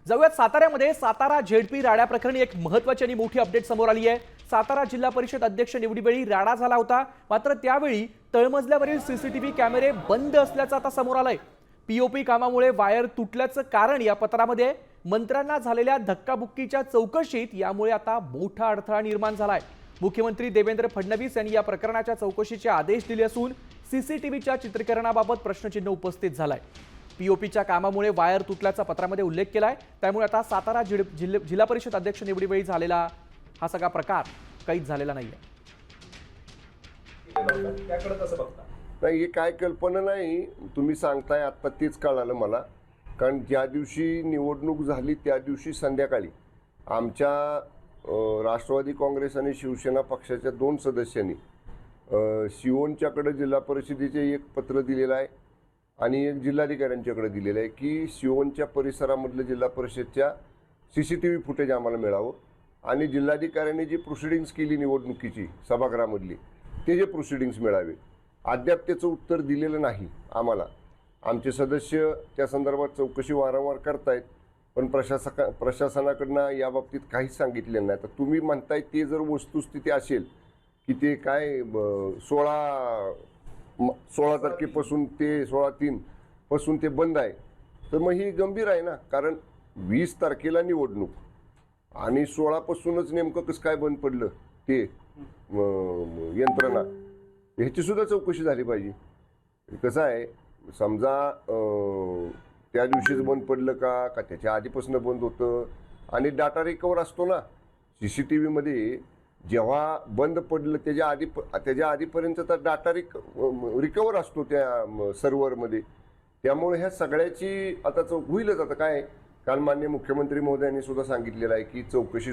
जाऊयात साताऱ्यामध्ये सातारा झेडपी राडा प्रकरणी एक महत्त्वाची आणि मोठी अपडेट समोर आली आहे। सातारा जिल्हा परिषद अध्यक्ष निवडीवेळी राडा झाला होता, मात्र त्यावेळी तळमजल्यावरील सीसीटीव्ही कॅमेरे बंद असल्याचं आता समोर आलंय। पीओपी कामामुळे वायर तुटल्याचं कारण या पत्रामध्ये आहे। मंत्र्यांना झालेल्या धक्काबुक्कीच्या चौकशीत यामुळे आता मोठा अडथळा निर्माण झालाय। मुख्यमंत्री देवेंद्र फडणवीस यांनी या प्रकरणाच्या चौकशीचे आदेश दिले असून सीसीटीव्हीच्या चित्रीकरणाबाबत प्रश्नचिन्ह उपस्थित झालाय। पीओपीच्या कामामुळे वायर तुटल्याचा पत्रामध्ये उल्लेख केलाय, त्यामुळे आता सातारा जिल्हा परिषद अध्यक्ष निवडीवेळी झालेला हा सगळा प्रकार काहीच झालेला नाहीये। नाही, हे काय कल्पना नाही, तुम्ही सांगताय आता तेच कळालं मला। कारण ज्या दिवशी निवडणूक झाली त्या दिवशी संध्याकाळी आमच्या राष्ट्रवादी काँग्रेस आणि शिवसेना पक्षाच्या 2 सदस्यांनी शिवोनच्याकडे जिल्हा परिषदेचे एक पत्र दिलेलं आहे आणि एक जिल्हाधिकाऱ्यांच्याकडे दिलेलं आहे की शिवोनच्या परिसरामधलं जिल्हा परिषदच्या सीसीटीव्ही फुटेज आम्हाला मिळावं आणि जिल्हाधिकाऱ्यांनी जी प्रोसिडिंग्स केली निवडणुकीची सभागृहामधली ते जे प्रोसिडिंग्स मिळावे। अद्याप त्याचं उत्तर दिलेलं नाही आम्हाला। आमचे सदस्य त्या संदर्भात चौकशी वारंवार करतायत, पण प्रशासनाकडनं याबाबतीत काहीच सांगितलेलं नाही। तर तुम्ही म्हणताय ते जर वस्तुस्थिती असेल की ते काय 16 तारखेपासून ते 16/3 पासून ते बंद आहे, तर मग ही गंभीर आहे ना। कारण 20 तारखेला निवडणूक आणि 16 पासूनच नेमकं कसं काय बंद पडलं ते यंत्रणा, ह्याची सुद्धा चौकशी झाली पाहिजे। कसं आहे, समजा त्या दिवशीच बंद पडलं का त्याच्या आधीपासून बंद होतं। आणि डाटा रिकवर असतो ना सीसीटीव्हीमध्ये, जेव्हा बंद पडलं त्याच्या आधीपर्यंतचा डाटा रिकवर असतो त्या सर्व्हरमध्ये। त्यामुळे ह्या सगळ्याची आता होईलच। आता काय, काल माननीय मुख्यमंत्री महोदयांनी सुद्धा सांगितलेलं आहे की चौकशी